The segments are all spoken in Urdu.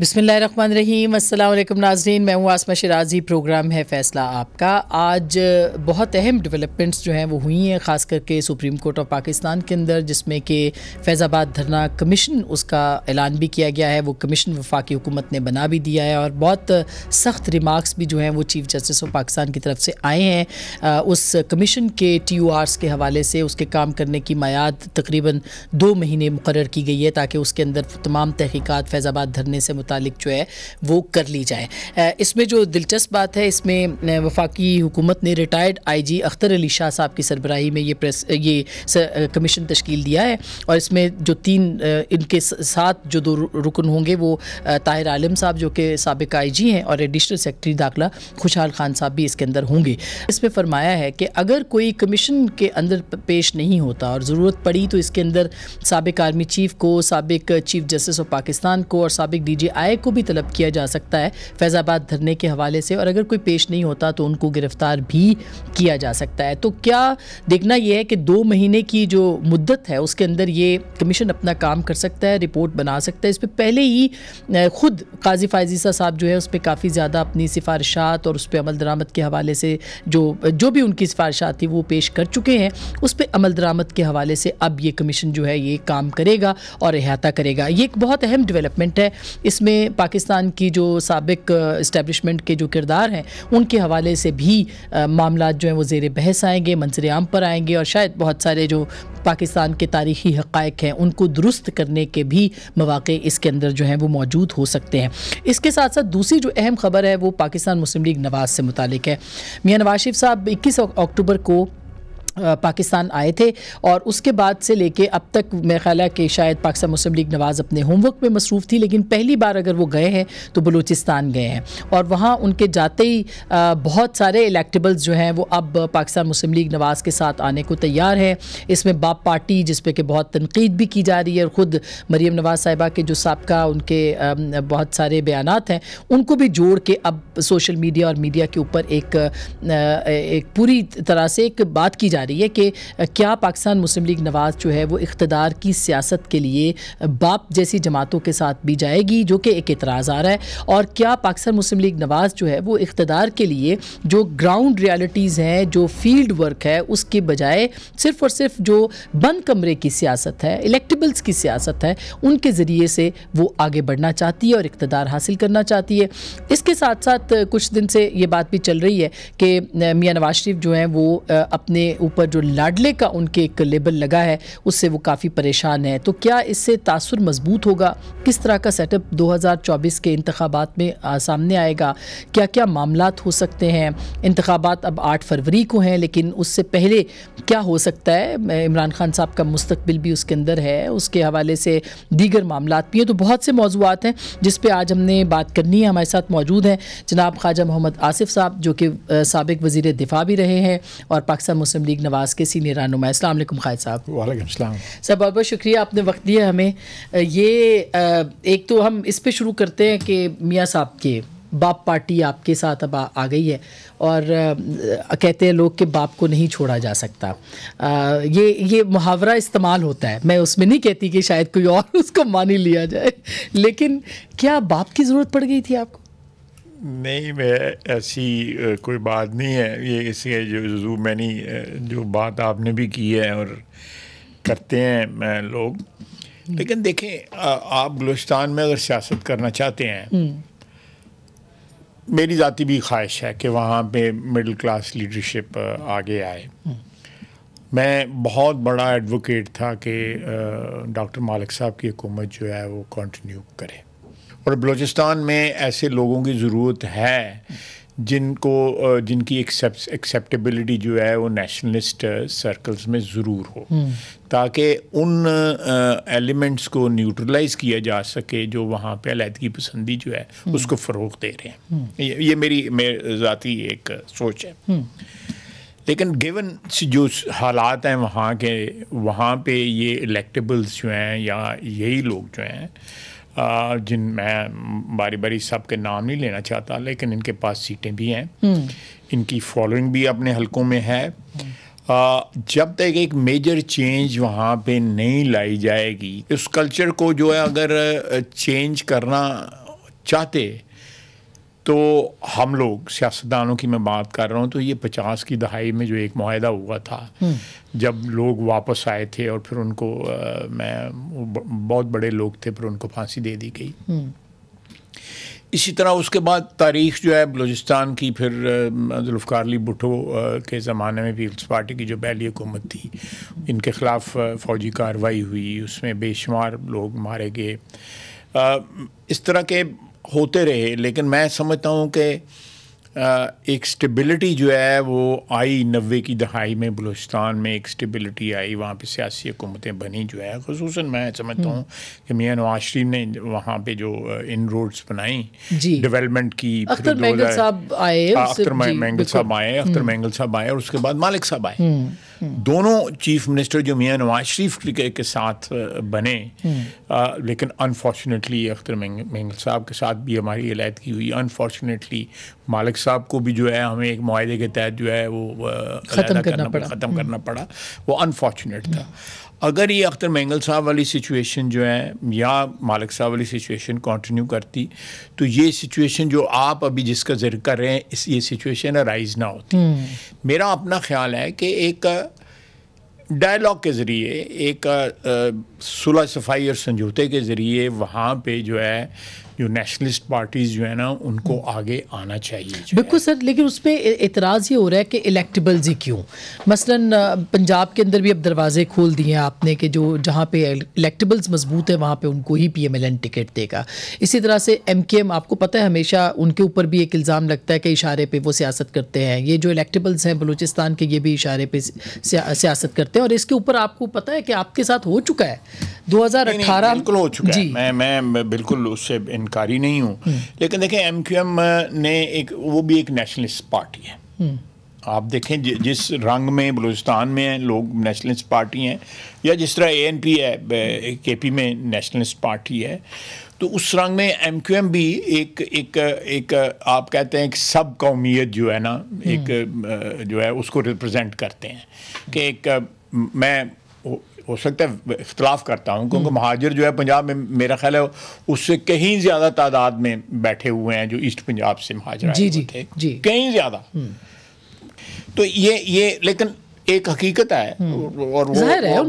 بسم اللہ الرحمن الرحیم. السلام علیکم ناظرین, میں ہوں آسمہ شیرازی. پروگرام ہے فیصلہ آپ کا. آج بہت اہم ڈیولپمنٹس جو ہیں وہ ہوئی ہیں, خاص کر کے سپریم کورٹ آف پاکستان کے اندر, جس میں کہ فیض آباد دھرنا کمیشن, اس کا اعلان بھی کیا گیا ہے. وہ کمیشن وفاقی حکومت نے بنا بھی دیا ہے, اور بہت سخت ریمارکس بھی جو ہیں وہ چیف جسٹس آف پاکستان کی طرف سے آئے ہیں. اس کمیشن کے TORs کے حوالے سے اس کے کام کرنے کی میعاد تقریباً 2 مہینے مقرر کی گئی ہے, تاکہ اس کے اندر تمام تحقیقات فیض آباد دھرنے سے متعلق جو ہے وہ کر لی جائیں. اس میں جو دلچسپ بات ہے, اس میں وفاقی حکومت نے ریٹائرڈ IG اختر علی شاہ صاحب کی سربراہی میں یہ کمیشن تشکیل دیا ہے, اور اس میں جو 3 ان کے ساتھ جو 2 رکن ہوں گے وہ طاہر عالم صاحب جو کہ سابق IG ہیں, اور ایڈیشنل سیکرٹری داخلہ خوشحال خان صاحب بھی اس کے اندر ہوں گے. اس میں فرمایا ہے کہ اگر کوئی کمیشن کے اندر پیش نہیں ہوتا اور ضرورت پڑی تو اس کے اندر سابق آرمی چیف کو, سابق چیف جسٹس آف پاکستان کو اور سابق DGI کو بھی طلب کیا جا سکتا ہے فیض آباد دھرنے کے حوالے سے, اور اگر کوئی پیش نہیں ہوتا تو ان کو گرفتار بھی کیا جا سکتا ہے. تو کیا دیکھنا یہ ہے کہ 2 مہینے کی جو مدت ہے اس کے اندر یہ کمیشن اپنا کام کر سکتا ہے, رپورٹ بنا سکتا ہے. اس پہ پہلے ہی خود قاضی فائز صاحب جو ہے اس پہ کافی زیادہ اپنی سفارشات اور اس پہ عمل درآمد کے حوالے سے جو بھی ان کی سفارشات تھی وہ پیش کر چکے ہیں. اس پہ عمل درآمد کے حوالے سے اب یہ کمیشن جو ہے یہ کام کرے گا اور احاطہ کرے گا. یہ ایک بہت اہم ڈیولپمنٹ ہے. اس میں پاکستان کی جو سابق اسٹیبلشمنٹ کے جو کردار ہیں ان کے حوالے سے بھی معاملات جو ہیں وہ زیر بحث آئیں گے, منظر عام پر آئیں گے, اور شاید بہت سارے جو پاکستان کے تاریخی حقائق ہیں ان کو درست کرنے کے بھی مواقع اس کے اندر جو ہیں وہ موجود ہو سکتے ہیں. اس کے ساتھ ساتھ دوسری جو اہم خبر ہے وہ پاکستان مسلم لیگ نواز سے متعلق ہے. میاں نواز شریف صاحب 21 اکتوبر کو پاکستان آئے تھے, اور اس کے بعد سے لے کے اب تک میرا خیال ہے کہ شاید پاکستان مسلم لیگ نواز اپنے ہوم ورک میں مصروف تھی, لیکن پہلی بار اگر وہ گئے ہیں تو بلوچستان گئے ہیں, اور وہاں ان کے جاتے ہی بہت سارے الیکٹیبلز جو ہیں وہ اب پاکستان مسلم لیگ نواز کے ساتھ آنے کو تیار ہیں. اس میں باپ پارٹی جس پہ کہ بہت تنقید بھی کی جا رہی ہے, اور خود مریم نواز صاحبہ کے جو سابقہ ان کے بہت سارے بیانات ہیں ان کو بھی جوڑ کے اب سوشل میڈیا اور میڈیا کے اوپر ایک پوری طرح سے ایک بات کی جا رہی ہے کہ کیا پاکستان مسلم لیگ نواز جو ہے وہ اقتدار کی سیاست کے لیے باپ جیسی جماعتوں کے ساتھ بھی جائے گی, جو کہ ایک اعتراض آ رہا ہے, اور کیا پاکستان مسلم لیگ نواز جو ہے وہ اقتدار کے لیے جو گراؤنڈ ریالٹیز ہیں, جو فیلڈ ورک ہے, اس کے بجائے صرف اور صرف جو بند کمرے کی سیاست ہے, الیکٹیبلز کی سیاست ہے, ان کے ذریعے سے وہ آگے بڑھنا چاہتی ہے اور اقتدار حاصل کرنا چاہتی ہے. اس کے ساتھ ساتھ کچھ دن سے یہ بات بھی چل رہی ہے کہ میاں نواز شریف جو ہیں وہ اپنے اوپر جو لاڈلے کا ان کے ایک لیبل لگا ہے اس سے وہ کافی پریشان ہیں. تو کیا اس سے تاثر مضبوط ہوگا؟ کس طرح کا سیٹ اپ 2024 کے انتخابات میں سامنے آئے گا؟ کیا کیا معاملات ہو سکتے ہیں؟ انتخابات اب 8 فروری کو ہیں, لیکن اس سے پہلے کیا ہو سکتا ہے؟ عمران خان صاحب کا مستقبل بھی اس کے اندر ہے, اس کے حوالے سے دیگر معاملات بھی ہیں. تو بہت سے موضوعات ہیں جس پہ آج ہم نے بات کرنی ہے. ہمارے ساتھ موجود ہیں جناب خواجہ محمد آصف صاحب, جو کہ سابق وزیر دفاع بھی رہے ہیں اور پاکستان مسلم لیگ نواز کے سینئر رہنما. السلام علیکم خالد صاحب. وعلیکم السلام. سر بہت بہت شکریہ, آپ نے وقت دیا ہمیں. یہ ایک تو ہم اس پہ شروع کرتے ہیں کہ میاں صاحب کے باپ پارٹی آپ کے ساتھ اب آ گئی ہے, اور کہتے ہیں لوگ کہ باپ کو نہیں چھوڑا جا سکتا. یہ محاورہ استعمال ہوتا ہے, میں اس میں نہیں کہتی کہ شاید کوئی اور اس کو مان ہی لیا جائے, لیکن کیا باپ کی ضرورت پڑ گئی تھی آپ کو؟ نہیں, میں ایسی کوئی بات نہیں ہے. یہ اس کے جو میں نہیں جو بات آپ نے بھی کی ہے اور کرتے ہیں لوگ, لیکن دیکھیں آپ بلوچستان میں اگر سیاست کرنا چاہتے ہیں, میری ذاتی بھی خواہش ہے کہ وہاں پہ مڈل کلاس لیڈرشپ آگے آئے. میں بہت بڑا ایڈوکیٹ تھا کہ ڈاکٹر مالک صاحب کی حکومت جو ہے وہ کنٹینیو کرے, اور بلوچستان میں ایسے لوگوں کی ضرورت ہے جن کی ایکسیپٹیبلٹی جو ہے وہ نیشنلسٹ سرکلز میں ضرور ہو, تاکہ ان ایلیمنٹس کو نیوٹرلائز کیا جا سکے جو وہاں پہ علیحدگی پسندی جو ہے اس کو فروغ دے رہے ہیں. یہ میری ذاتی ایک سوچ ہے. لیکن گیون جو حالات ہیں وہاں کے, وہاں پہ یہ الیکٹیبلز جو ہیں یا یہی لوگ جو ہیں جن میں باری باری سب کے نام نہیں لینا چاہتا, لیکن ان کے پاس سیٹیں بھی ہیں, ان کی فالوئنگ بھی اپنے حلقوں میں ہے. جب تک ایک میجر چینج وہاں پہ نہیں لائی جائے گی, اس کلچر کو جو ہے اگر چینج کرنا چاہتے تو ہم لوگ سیاستدانوں کی میں بات کر رہا ہوں تو یہ 50 کی دہائی میں جو ایک معاہدہ ہوا تھا جب لوگ واپس آئے تھے اور پھر ان کو بہت بڑے لوگ تھے پھر ان کو پھانسی دے دی گئی. اسی طرح اس کے بعد تاریخ جو ہے بلوچستان کی پھر ذوالفقار علی بھٹو کے زمانے میں پیپلز پارٹی کی جو پہلی حکومت تھی ان کے خلاف فوجی کارروائی ہوئی, اس میں بے شمار لوگ مارے گئے, اس طرح کے ہوتے رہے. لیکن میں سمجھتا ہوں کہ ایک سٹیبلٹی جو ہے وہ آئی 90 کی دہائی میں, بلوچستان میں ایک سٹیبلٹی آئی, وہاں پہ سیاسی حکومتیں بنی جو ہے. خصوصاً میں سمجھتا ہوں کہ میاں نواز شریف نے وہاں پہ جو ان روڈز بنائیں ڈیولپمنٹ کی, اختر مینگل صاحب آئے, اختر مینگل صاحب آئے اور اس کے بعد مالک صاحب آئے. دونوں چیف منسٹر جو میاں نواز شریف کے ساتھ بنے, لیکن انفارچونیٹلی اختر مینگل صاحب کے ساتھ بھی ہماری علیحدگی ہوئی. انفارچونیٹلی مالک صاحب کو بھی جو ہے ہمیں ایک معاہدے کے تحت جو ہے وہ ختم کرنا پڑا. وہ انفارچونیٹ تھا. اگر یہ اختر مینگل صاحب والی سچویشن جو ہے یا مالک صاحب والی سچویشن کنٹینیو کرتی تو یہ سچویشن جو آپ ابھی جس کا ذکر کر رہے ہیں یہ سچویشن رائز نہ ہوتی. میرا اپنا خیال ہے کہ ایک ڈائلاگ کے ذریعے, ایک صلح صفائی اور سمجھوتے کے ذریعے وہاں پہ جو ہے جو نیشنلسٹ پارٹیز جو ہے نا ان کو آگے آنا چاہیے. بالکل سر, لیکن اس پہ اعتراض یہ ہو رہا ہے کہ الیکٹیبلز ہی کیوں. مثلاً پنجاب کے اندر بھی اب دروازے کھول دیے ہیں آپ نے کہ جو جہاں پہ الیکٹیبلز مضبوط ہے وہاں پہ ان کو ہی PMLN ٹکٹ دے گا. اسی طرح سے MKM, آپ کو پتہ ہے ہمیشہ ان کے اوپر بھی ایک الزام لگتا ہے کہ اشارے پہ وہ سیاست کرتے ہیں. یہ جو الیکٹیبلز ہیں بلوچستان کے یہ بھی اشارے پہ سیاست کرتے ہیں, اور اس کے اوپر آپ کو پتہ ہے کہ آپ کے ساتھ ہو چکا ہے 2018. بالکل ہو چکا ہے, میں بالکل اس سے انکاری نہیں ہوں. لیکن دیکھیں MQM نے وہ بھی ایک نیشنلسٹ پارٹی ہے. آپ دیکھیں جس رنگ میں بلوچستان میں ہیں لوگ نیشنلسٹ پارٹی ہیں, یا جس طرح ANP ہے KP میں نیشنلسٹ پارٹی ہے, تو اس رنگ میں MQM بھی ایک آپ کہتے ہیں ایک سب قومیت جو ہے نا, ایک جو ہے اس کو ریپرزینٹ کرتے ہیں. کہ ایک میں ہو سکتا ہے اختلاف کرتا ہوں کیونکہ مہاجر جو ہے پنجاب میں میرا خیال ہے اس سے کہیں زیادہ تعداد میں بیٹھے ہوئے ہیں جو ایسٹ پنجاب سے مہاجر آئے ہوئے تھے, کہیں زیادہ. تو یہ لیکن ایک حقیقت ہے اور وہ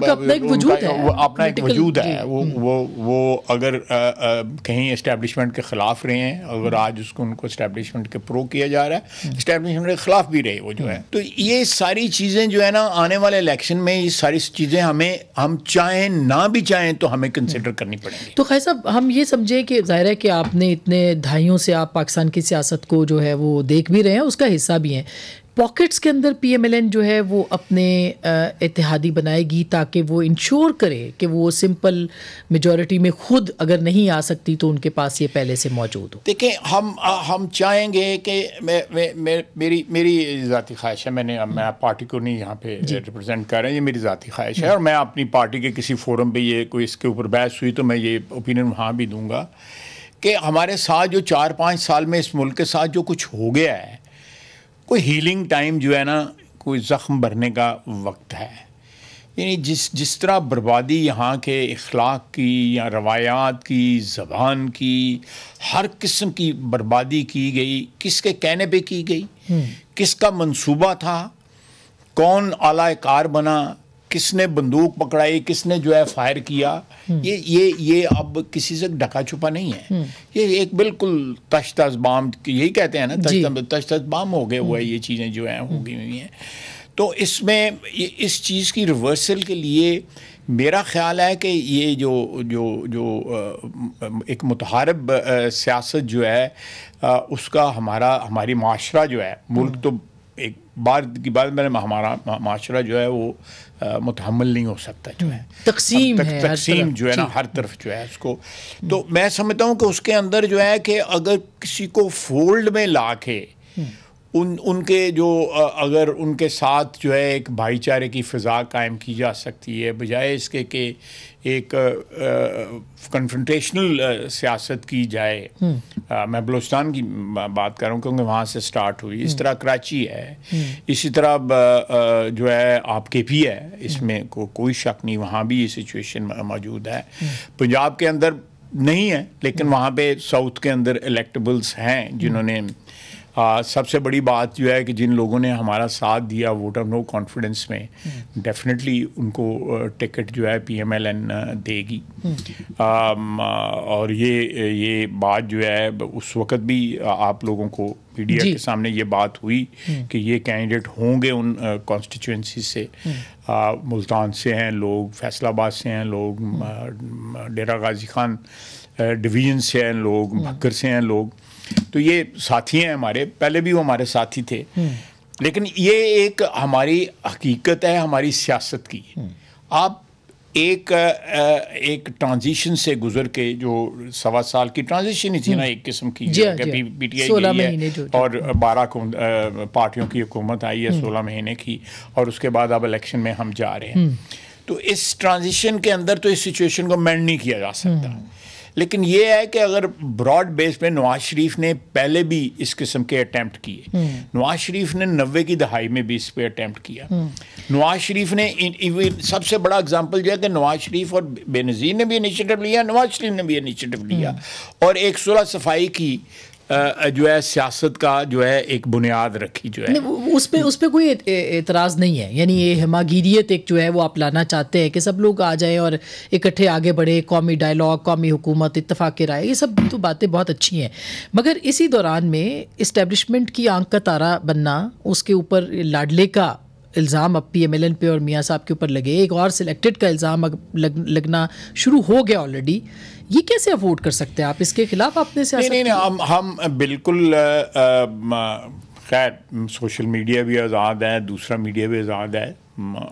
اپنا ایک وجود ہے, وہ اپنا ایک وجود ہے. وہ اگر کہیں اسٹیبلشمنٹ کے خلاف رہے ہیں, اگر آج اس کو ان کو اسٹیبلشمنٹ کے پرو کیا جا رہا ہے, اسٹیبلشمنٹ کے خلاف بھی رہے وہ جو ہے. تو یہ ساری چیزیں جو ہے نا آنے والے الیکشن میں یہ ساری چیزیں ہم چاہیں نہ بھی چاہیں تو ہمیں کنسیڈر کرنی پڑیں گی. تو خیر صاحب, ہم یہ سمجھیں کہ ظاہر ہے کہ آپ نے اتنے دہائیوں سے آپ پاکستان کی سیاست کو جو ہے وہ دیکھ بھی رہے ہیں, اس کا حصہ بھی ہیں. پاکٹس کے اندر PMLN جو ہے وہ اپنے اتحادی بنائے گی تاکہ وہ انشور کرے کہ وہ سمپل میجورٹی میں خود اگر نہیں آ سکتی تو ان کے پاس یہ پہلے سے موجود ہو. دیکھیں ہم چاہیں گے کہ میری ذاتی خواہش ہے, میں پارٹی کو نہیں یہاں پہ ریپرزینٹ کر رہا ہوں, یہ میری ذاتی خواہش ہے, اور میں اپنی پارٹی کے کسی فورم پہ یہ کوئی اس کے اوپر بحث ہوئی تو میں یہ اوپینین وہاں بھی دوں گا کہ ہمارے ساتھ جو 4-5 سال میں اس ملک کے ساتھ جو کچھ ہو گیا ہے, کوئی ہیلنگ ٹائم جو ہے نا, کوئی زخم بھرنے کا وقت ہے. یعنی جس طرح بربادی یہاں کے اخلاق کی یا روایات کی, زبان کی, ہر قسم کی بربادی کی گئی, کس کے کہنے پہ کی گئی, کس کا منصوبہ تھا, کون اعلی کار بنا, کس نے بندوق پکڑائی, کس نے جو ہے فائر کیا, یہ اب کسی سے ڈھکا چھپا نہیں ہے. یہ ایک بالکل تش تش بام, یہی کہتے ہیں نا, تش تش بام ہو گئے ہوا ہے یہ چیزیں جو ہیں ہو گئی ہوئی ہیں. تو اس میں اس چیز کی ریورسل کے لیے میرا خیال ہے کہ یہ جو ایک متحارب سیاست جو ہے اس کا ہماری معاشرہ جو ہے, ملک تو ایک بار کی بات میں ہمارا معاشرہ جو ہے وہ متحمل نہیں ہو سکتا, جو ہے تقسیم جو ہے نا ہر طرف جو ہے اس کو. تو میں سمجھتا ہوں کہ اس کے اندر جو ہے کہ اگر کسی کو فولڈ میں لا کے ان کے جو اگر ان کے ساتھ جو ہے ایک بھائی چارے کی فضا قائم کی جا سکتی ہے, بجائے اس کے کہ ایک کنفرنٹیشنل سیاست کی جائے. میں بلوچستان کی بات کر رہا ہوں کیونکہ وہاں سے سٹارٹ ہوئی, اس طرح کراچی ہے, اسی طرح جو ہے آپ KP ہے, اس میں کوئی شک نہیں, وہاں بھی یہ سچویشن موجود ہے. پنجاب کے اندر نہیں ہے لیکن وہاں پہ ساؤتھ کے اندر الیکٹیبلس ہیں جنہوں نے سب سے بڑی بات جو ہے کہ جن لوگوں نے ہمارا ساتھ دیا ووٹ آف نو کانفیڈنس میں ڈیفینیٹلی ان کو ٹکٹ جو ہے پی ایم ایل این دے گی. اور یہ بات جو ہے اس وقت بھی آپ لوگوں کو میڈیا کے سامنے یہ بات ہوئی کہ یہ کینڈیڈیٹ ہوں گے ان کانسٹیچوئنسی سے. ملتان سے ہیں لوگ, فیصل آباد سے ہیں لوگ, ڈیرہ غازی خان ڈویژن سے ہیں لوگ, بھکر سے ہیں لوگ. تو یہ ساتھی ہیں ہمارے, پہلے بھی وہ ہمارے ساتھی تھے. لیکن یہ ایک ہماری حقیقت ہے ہماری سیاست کی. آپ ایک ٹرانزیشن سے گزر کے, جو 1.25 سال کی ٹرانزیشن ہی تھی نا ایک قسم کی, کہ پی ٹی آئی گئی ہے اور 12 پارٹیوں کی حکومت آئی ہے 16 مہینے کی, اور اس کے بعد اب الیکشن میں ہم جا رہے ہیں. تو اس ٹرانزیشن کے اندر تو اس سچویشن کو مینڈ نہیں کیا جا سکتا. لیکن یہ ہے کہ اگر براڈ بیس میں نواز شریف نے پہلے بھی اس قسم کے اٹیمپٹ کیے, نواز شریف نے 90 کی دہائی میں بھی اس پہ اٹیمپٹ کیا. نواز شریف نے سب سے بڑا اگزامپل جو ہے کہ نواز شریف اور بے نظیر نے بھی انیشیٹو لیا, نواز شریف نے بھی انیشیٹو لیا, اور ایک صلح صفائی کی جو ہے سیاست کا جو ہے ایک بنیاد رکھی جو ہے. اس پہ کوئی اعتراض نہیں ہے. یعنی یہ ہماگیریت ایک جو ہے وہ آپ لانا چاہتے ہیں کہ سب لوگ آ جائیں اور اکٹھے آگے بڑھے, قومی ڈائلاگ, قومی حکومت, اتفاق رائے, یہ سب تو باتیں بہت اچھی ہیں. مگر اسی دوران میں اسٹیبلشمنٹ کی آنکھ کا تارا بننا, اس کے اوپر لاڈلے کا الزام اب پی ایم ایل این پہ اور میاں صاحب کے اوپر لگے, ایک اور سلیکٹڈ کا الزام لگنا شروع ہو گیا آلریڈی, یہ کیسے افورڈ کر سکتے ہیں آپ؟ اس کے خلاف آپ نے سیاست نہیں, ہم بالکل, خیر سوشل میڈیا بھی آزاد ہے, دوسرا میڈیا بھی آزاد ہے,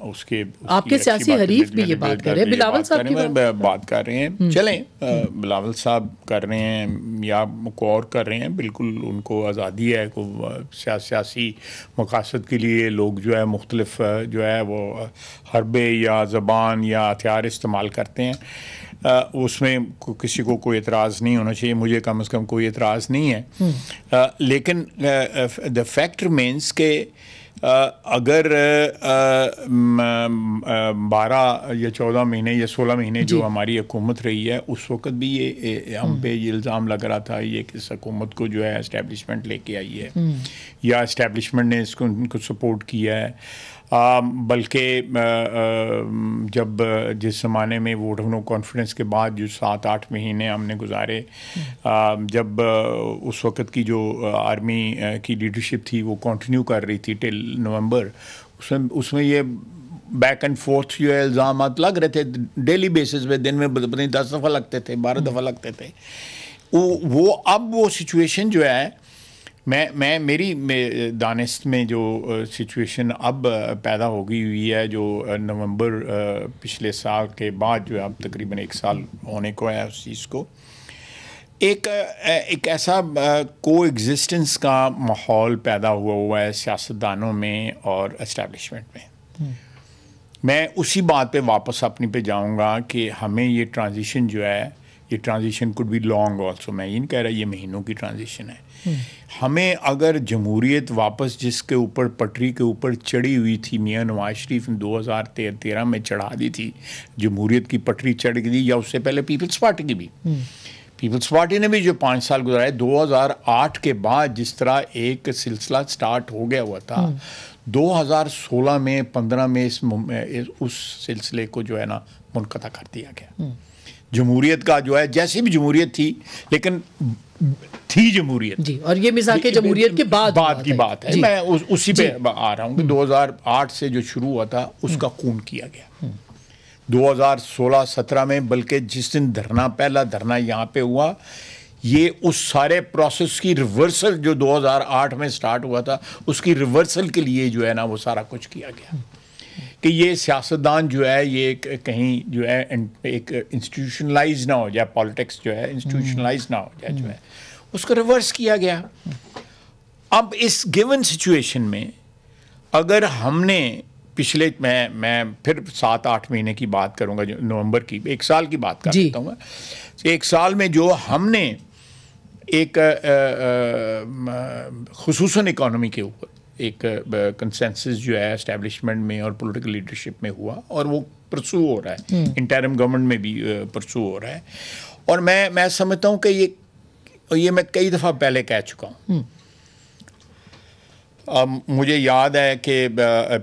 اس کے آپ کے سیاسی حریف بھی یہ بات کر رہے ہیں, بلاول صاحب کی بات کر رہے ہیں, چلیں بلاول صاحب کر رہے ہیں یا کو اور کر رہے ہیں, بالکل ان کو آزادی ہے, کو سیاسی مقاصد کے لیے لوگ جو ہے مختلف جو ہے وہ حربے یا زبان یا ہتھیار استعمال کرتے ہیں. اس میں کسی کو کوئی اعتراض نہیں ہونا چاہیے, مجھے کم از کم کوئی اعتراض نہیں ہے. لیکن دا فیکٹ ریمینس کہ اگر 12 یا 14 مہینے یا 16 مہینے جو ہماری حکومت رہی ہے, اس وقت بھی یہ ہم پہ یہ الزام لگ رہا تھا یہ کہ اس حکومت کو جو ہے اسٹیبلشمنٹ لے کے آئی ہے یا اسٹیبلشمنٹ نے اس کو ان کو سپورٹ کیا ہے. بلکہ جب جس زمانے میں ووٹ آف نو کانفیڈنس کے بعد جو 7-8 مہینے ہم نے گزارے, جب اس وقت کی جو آرمی کی لیڈرشپ تھی وہ کنٹینیو کر رہی تھی ٹل نومبر, اس میں یہ بیک اینڈ فورتھ جو ہے الزامات لگ رہے تھے ڈیلی بیسس پہ, دن میں پتہ نہیں 10 دفعہ لگتے تھے, 12 دفعہ لگتے تھے. وہ اب وہ سچویشن جو ہے, میں میری دانست میں جو سچویشن اب پیدا ہو گئی ہوئی ہے, جو نومبر پچھلے سال کے بعد جو اب تقریباً 1 سال ہونے کو ہے اس چیز کو, ایک ایسا کو ایگزسٹنس کا ماحول پیدا ہوا ہے سیاستدانوں میں اور اسٹیبلشمنٹ میں. میں اسی بات پہ واپس اپنی پہ جاؤں گا کہ ہمیں یہ ٹرانزیشن جو ہے, یہ transition could belong also, میں یہ نہیں کہہ رہا یہ مہینوں کی ٹرانزیشن ہے. ہمیں اگر جمہوریت واپس جس کے اوپر پٹری کے اوپر چڑھی ہوئی تھی, میاں نواز شریف نے 2013 میں چڑھا دی تھی, جمہوریت کی پٹری چڑھ گئی, یا اس سے پہلے پیپلز پارٹی کی بھی, پیپلز پارٹی نے بھی جو 5 سال گزارے, 2008 کے بعد جس طرح ایک سلسلہ سٹارٹ ہو گیا ہوا تھا, 2016 میں 15 میں اس سلسلے کو جو ہے نا منقطع کر دیا گیا. جمہوریت کا جو ہے, جیسی بھی جمہوریت تھی لیکن تھی جمہوریت جی, اور یہ مزاق جمہوریت کے بعد کی بات ہے. میں اسی پہ آ رہا ہوں کہ 2008 سے جو شروع ہوا تھا اس کا خون کیا گیا 2016-17 میں, بلکہ جس دن دھرنا, پہلا دھرنا یہاں پہ ہوا, یہ اس سارے پروسیس کی ریورسل جو 2008 میں سٹارٹ ہوا تھا اس کی ریورسل کے لیے جو ہے نا وہ سارا کچھ کیا گیا کہ یہ سیاستدان جو ہے یہ کہیں جو ہے ایک انسٹیٹیوشنلائز نہ ہو جائے, پالیٹکس جو ہے انسٹیٹیوشنلائز نہ ہو جائے, جو ہے اس کو ریورس کیا گیا. اب اس گیون سچویشن میں اگر ہم نے پچھلے, میں پھر 7-8 مہینے کی بات کروں گا, جو نومبر کی 1 سال کی بات کرتا ہوں, 1 سال میں جو ہم نے ایک خصوصاً اکانومی کے اوپر ایک کنسنسس جو ہے اسٹیبلشمنٹ میں اور پولیٹیکل لیڈرشپ میں ہوا, اور وہ پرسو ہو رہا ہے, انٹرم گورنمنٹ میں بھی پرسو ہو رہا ہے. اور میں سمجھتا ہوں کہ یہ میں کئی دفعہ پہلے کہہ چکا ہوں. مجھے یاد ہے کہ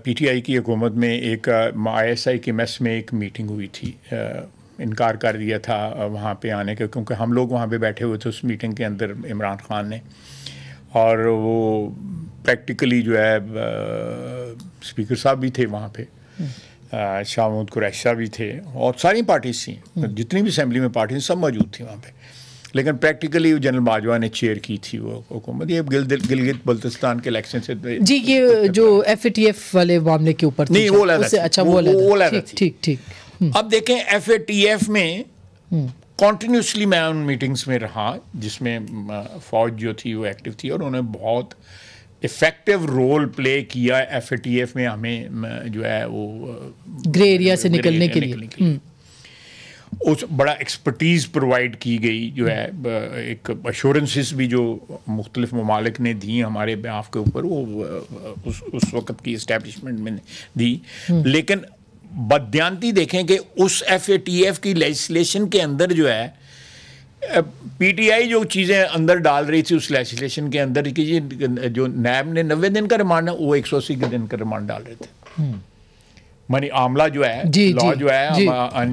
پی ٹی آئی کی حکومت میں ایک آئی ایس آئی کے میس میں ایک میٹنگ ہوئی تھی, انکار کر دیا تھا وہاں پہ آنے کے, کیونکہ ہم لوگ وہاں پہ بیٹھے ہوئے تھے اس میٹنگ کے اندر عمران خان نے, اور وہ پریکٹیکلی جو ہے اسپیکر صاحب بھی تھے وہاں پہ, شاہ محمود قریشی صاحب بھی تھے, اور ساری پارٹیز تھیں, جتنی بھی اسمبلی میں پارٹیز سب موجود تھیں وہاں پہ. لیکن پریکٹیکلی جنرل باجوہ نے چیئر کی تھی وہ حکومت. یہ گلگت بلتستان کے الیکشن سے جی, یہ جو ایف اے ٹی ایف والے معاملے کے اوپر نہیں, وہ اچھا وہ ٹھیک ٹھیک. اب دیکھیں ایف اے ٹی ایف میں کنٹینیوسلی میں ان میٹنگز میں رہا جس میں فوج جو تھی وہ ایکٹیو تھی, اور انہوں نے بہت افیکٹو رول پلے کیا ایف اے ٹی ایف میں ہمیں جو ہے وہ گرے ایریا سے نکلنے کے لیے. اس بڑا ایکسپرٹیز پرووائڈ کی گئی, جو ہے ایک ایشورنسز بھی جو مختلف ممالک نے دی ہمارے بیاف کے اوپر, وہ اس وقت کی اسٹیبلشمنٹ میں دی. لیکن بددیانتی دیکھیں کہ اس ایف اے ٹی ایف کی لیجسلیشن کے اندر جو ہے پی ٹی آئی جو چیزیں اندر ڈال رہی تھی اس لیجسلیشن کے اندر کہ جو نیب نے 90 دن کا ریمانڈ ہے, وہ 180 دن کا ریمانڈ ڈال رہے تھے. منی عاملہ جو ہے لا جو ہے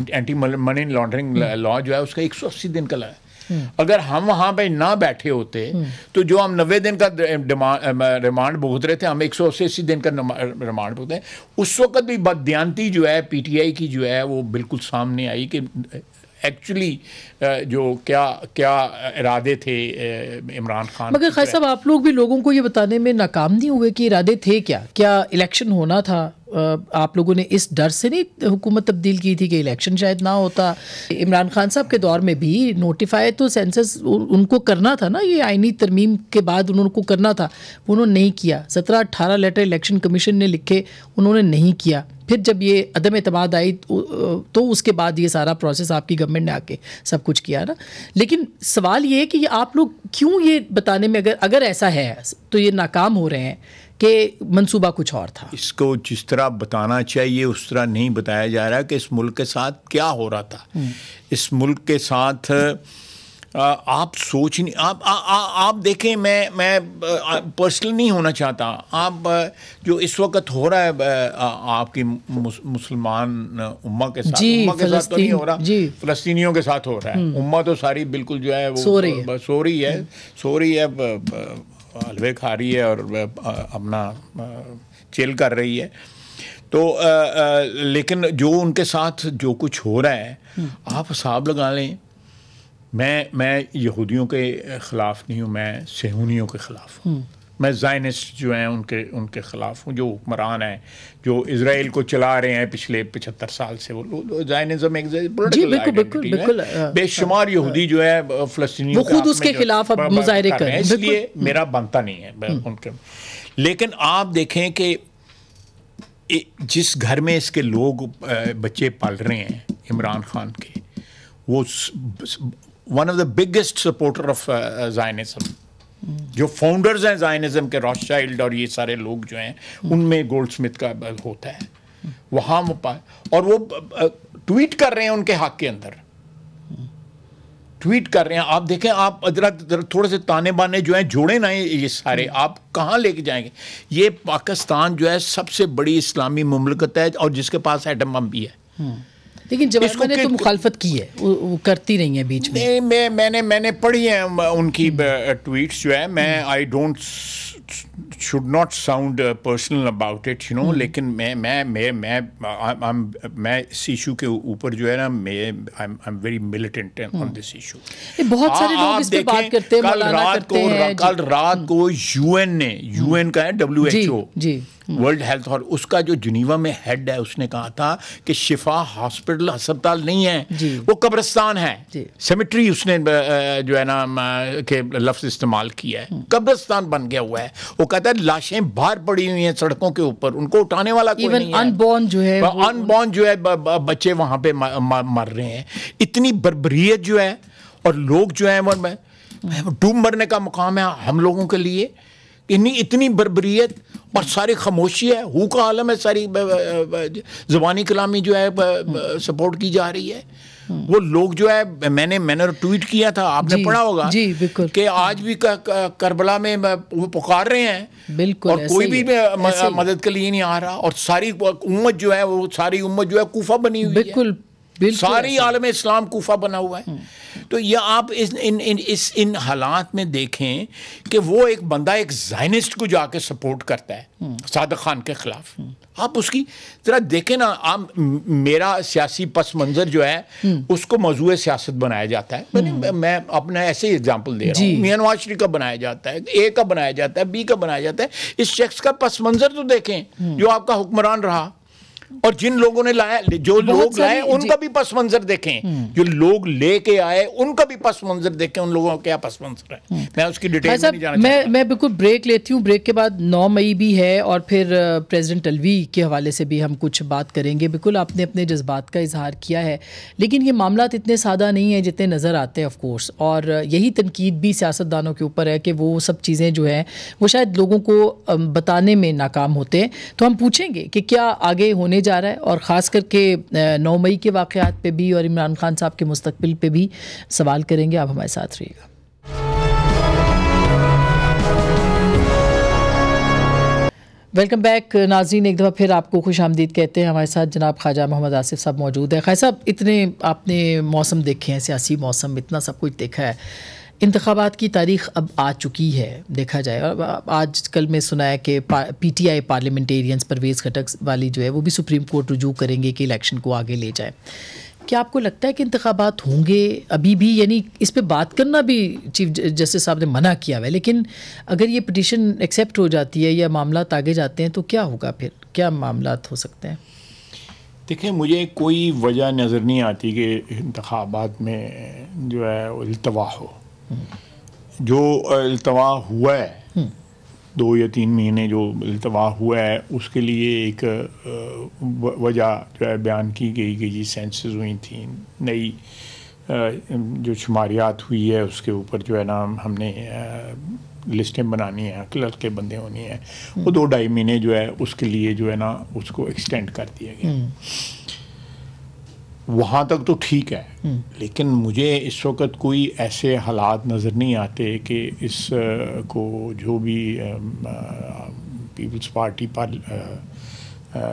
اینٹی منی لانڈرنگ لا جو ہے اس کا 180 دن کا لا ہے. اگر ہم وہاں پہ نہ بیٹھے ہوتے تو جو ہم 90 دن کا ریمانڈ بھگت رہے تھے, ہم 180 دن کا ریمانڈ بھگتے ہیں. اس وقت بھی بددیانتی جو ہے پی ٹی آئی کی جو ہے وہ بالکل سامنے آئی کہ ایکچولی جو کیا ارادے تھے عمران خان. مگر خیر صاحب, آپ لوگ بھی لوگوں کو یہ بتانے میں ناکام نہیں ہوئے کہ ارادے تھے کیا الیکشن ہونا تھا؟ آپ لوگوں نے اس ڈر سے نہیں حکومت تبدیل کی تھی کہ الیکشن شاید نہ ہوتا؟ عمران خان صاحب کے دور میں بھی نوٹیفائی تو سینسس ان کو کرنا تھا نا, یہ آئینی ترمیم کے بعد انہوں کو کرنا تھا, انہوں نے نہیں کیا. 17-18 لیٹر الیکشن کمیشن نے لکھے, انہوں نے نہیں کیا. پھر جب یہ عدم اعتماد آئی تو اس کے بعد یہ سارا پروسیس آپ کی گورنمنٹ نے آ کے سب کچھ کیا نا. لیکن سوال یہ ہے کہ آپ لوگ کیوں یہ بتانے میں, اگر ایسا ہے تو یہ ناکام ہو رہے ہیں کہ منصوبہ کچھ اور تھا؟ اس کو جس طرح بتانا چاہیے اس طرح نہیں بتایا جا رہا کہ اس ملک کے ساتھ کیا ہو رہا تھا. اس ملک کے ساتھ آپ سوچ نہیں, آپ دیکھیں, میں پرسنل نہیں ہونا چاہتا. آپ جو اس وقت ہو رہا ہے آپ کی مسلمان امہ کے ساتھ, امہ کے ساتھ تو نہیں ہو رہا, فلسطینیوں کے ساتھ ہو رہا ہے. امہ تو ساری بالکل جو ہے وہ سو رہی ہے, حلوے کھا رہی ہے اور اپنا چل کر رہی ہے. تو لیکن جو ان کے ساتھ جو کچھ ہو رہا ہے, آپ حساب لگا لیں. میں یہودیوں کے خلاف نہیں ہوں, میں صہیونیوں کے خلاف ہوں. میں زائنسٹ جو ہیں ان کے خلاف ہوں, جو حکمران ہیں, جو اسرائیل کو چلا رہے ہیں پچھلے 75 سال سے. وہ زائنزم ایک پولیٹیکل آئیڈینٹی ہے. بے شمار یہودی جو ہے فلسطینیوں وہ خود اس کے خلاف اب مظاہرے کر رہے ہیں, اس لیے میرا بنتا نہیں ہے ان کے. لیکن آپ دیکھیں کہ جس گھر میں اس کے لوگ بچے پال رہے ہیں عمران خان کے, وہ one of the biggest supporter of Zionism. جو فاؤنڈرز ہیں زائنزم کے, راس چائلڈ اور یہ سارے لوگ جو ہیں, ان میں گولڈ سمتھ کا ہوتا ہے. وہاں اور وہ ٹویٹ کر رہے ہیں ان کے حق کے اندر, ٹویٹ کر رہے ہیں. آپ دیکھیں, آپ تھوڑے سے تانے بانے جو ہیں جوڑے نہ یہ سارے, آپ کہاں لے کے جائیں گے؟ یہ پاکستان جو ہے سب سے بڑی اسلامی مملکت ہے اور جس کے پاس ایٹم بم بھی ہے. لیکن جب میں نے تو مخالفت کی ہے, وہ کرتی نہیں ہے بیچ میں. میں نے پڑھی ہیں ان کی ٹویٹس جو ہے. میں I don't should not sound personal about it, you know, لیکن میں اس ایشو کے اوپر جو ہے نا, I'm very militant on this issue. بہت سارے لوگ اس پہ بات کرتے ہیں, مولانا کرتے ہیں. کل رات کو یو این کا ہے WHO, ورلڈ ہیلتھ, اور اس کا جو جنیوا میں ہیڈ ہے اس نے کہا تھا کہ شفا ہاسپٹل ہسپتال نہیں ہے, وہ قبرستان ہے. سیمیٹری اس نے جو ہے نا کہ لفظ استعمال کیا ہے, قبرستان بن گیا ہوا ہے. وہ کہتا ہے لاشیں باہر پڑی ہوئی ہیں سڑکوں کے اوپر, ان کو اٹھانے والا کوئی نہیں ہے. ان بورن جو ہے بچے وہاں پہ مر رہے ہیں. اتنی بربریت جو ہے, اور لوگ جو ہے ڈوب مرنے کا مقام ہے ہم لوگوں کے لیے. اتنی بربریت اور ساری خاموشی ہے، ہو کا عالم ہے، ساری زبانی کلامی جو ہے سپورٹ کی جا رہی ہے. وہ لوگ جو ہے میں نے ٹویٹ کیا تھا، آپ نے پڑھا ہوگا کہ آج بھی کربلا میں وہ پکار رہے ہیں بالکل، اور کوئی بھی مدد کے لیے نہیں آ رہا، اور ساری امت جو ہے وہ ساری امت جو ہے کوفہ بنی ہوئی ہے. بالکل ساری عالم اسلام کوفہ بنا ہوا ہے. تو یہ آپ ان حالات میں دیکھیں کہ وہ ایک بندہ ایک زائنسٹ کو جا کے سپورٹ کرتا ہے صادق خان کے خلاف. آپ اس کی ذرا دیکھیں نا. میرا سیاسی پس منظر جو ہے اس کو موضوع سیاست بنایا جاتا ہے. میں اپنا ایسے ہی اگزامپل دے رہا ہوں. میاں نواز شریف کا بنایا جاتا ہے، اے کا بنایا جاتا ہے، بی کا بنایا جاتا ہے. اس شخص کا پس منظر تو دیکھیں جو آپ کا حکمران رہا، اور جن لوگوں نے لایا، جو لوگ لائے ان کا بھی پس منظر دیکھیں، جو لوگ لے کے آئے ان کا بھی پس منظر دیکھیں، ان لوگوں کا کیا پس منظر ہے. میں اس کی ڈیٹیل میں نہیں جانا چاہتا. میں بالکل بریک لیتی ہوں. بریک کے بعد 9 مئی بھی ہے اور پھر پریزیڈنٹ الوی کے حوالے سے بھی ہم کچھ بات کریں گے. بالکل آپ نے اپنے جذبات کا اظہار کیا ہے، لیکن یہ معاملات اتنے سادہ نہیں ہیں جتنے نظر آتے ہیں آف کورس. اور یہی تنقید بھی سیاستدانوں کے اوپر ہے کہ وہ سب چیزیں جو ہیں وہ شاید لوگوں کو بتانے میں ناکام ہوتے ہیں. تو ہم پوچھیں گے کہ کیا آگے ہونے جا رہا ہے، اور خاص کر کے 9 مئی کے واقعات پہ بھی اور عمران خان صاحب کے مستقبل پہ بھی سوال کریں گے. آپ ہمارے ساتھ رہیے گا. ویلکم بیک ناظرین. ایک دفعہ پھر آپ کو خوش آمدید کہتے ہیں. ہمارے ساتھ جناب خواجہ محمد آصف صاحب موجود ہیں. خواجہ صاحب، اتنے آپ نے موسم دیکھے ہیں، سیاسی موسم، اتنا سب کچھ دیکھا ہے. انتخابات کی تاریخ اب آ چکی ہے دیکھا جائے، اور آج کل میں سنا ہے کہ P T I parliamentarians Pervez Khattak والی جو ہے وہ بھی سپریم کورٹ رجوع کریں گے کہ الیکشن کو آگے لے جائیں. کیا آپ کو لگتا ہے کہ انتخابات ہوں گے ابھی بھی؟ یعنی اس پہ بات کرنا بھی چیف جسٹس صاحب نے منع کیا ہوا ہے، لیکن اگر یہ پٹیشن ایکسیپٹ ہو جاتی ہے یا معاملات آگے جاتے ہیں تو کیا ہوگا پھر؟ کیا معاملات ہو سکتے ہیں؟ دیکھیں، مجھے کوئی وجہ نظر نہیں آتی کہ انتخابات میں جو ہے التوا ہو. جو التوا ہوا ہے 2 یا 3 مہینے جو التوا ہوا ہے، اس کے لیے ایک وجہ جو ہے بیان کی گئی کہ جی سینسز ہوئی تھیں، نئی جو شماریات ہوئی ہے اس کے اوپر جو ہے نا ہم نے لسٹیں بنانی ہیں، کلرک کے بندے ہونی ہیں. وہ 2-2.5 مہینے جو ہے اس کے لیے جو ہے نا اس کو ایکسٹینڈ کر دیا گیا. وہاں تک تو ٹھیک ہے، لیکن مجھے اس وقت کوئی ایسے حالات نظر نہیں آتے کہ اس کو جو بھی Peoples Party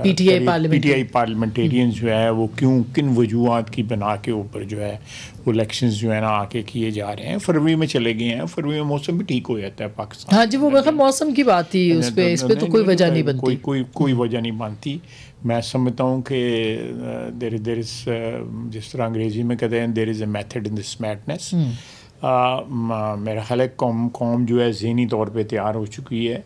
P T I parliamentarians جو ہے وہ کن وجوہات کی بنا کے اوپر جو ہے وہ الیکشنز جو ہے نا آ کے کیے جا رہے ہیں. فروری میں چلے گئے ہیں، فروری میں موسم بھی ٹھیک ہو جاتا ہے پاکستان. ہاں جی، وہ موسم کی بات تھی، اس پہ تو کوئی وجہ نہیں بنتی. کوئی وجہ نہیں بنتی. میں سمجھتا ہوں کہ دیر از جس طرح انگریزی میں کہتے ہیں دیر از a method in this madness. میرا خیال ہے قوم جو ہے ذہنی طور پہ تیار ہو چکی ہے.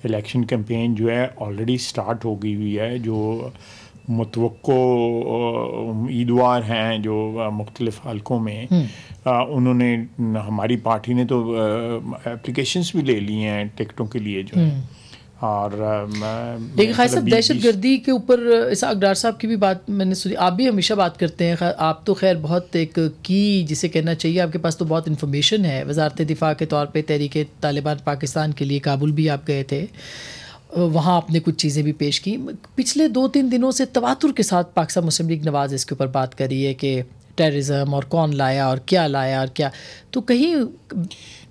الیکشن کیمپین جو ہے آلریڈی سٹارٹ ہو گئی ہوئی ہے. جو متوقع امیدوار ہیں جو مختلف حلقوں میں، انہوں نے، ہماری پارٹی نے تو اپلیکیشنز بھی لے لی ہیں ٹکٹوں کے لیے جو ہے. اور لیکن خیر صاحب، دہشت گردی کے اوپر اسحاق ڈار صاحب کی بھی بات میں نے سنی. آپ بھی ہمیشہ بات کرتے ہیں، آپ تو خیر بہت ایک جسے کہنا چاہیے، آپ کے پاس تو بہت انفارمیشن ہے. وزارت دفاع کے طور پہ تحریک طالبان پاکستان کے لیے کابل بھی آپ گئے تھے، وہاں آپ نے کچھ چیزیں بھی پیش کی. پچھلے 2-3 دنوں سے تواتر کے ساتھ پاکستان مسلم لیگ نواز اس کے اوپر بات کر رہی ہے کہ ٹیررزم اور کون لایا اور کیا لایا اور کیا. تو کہیں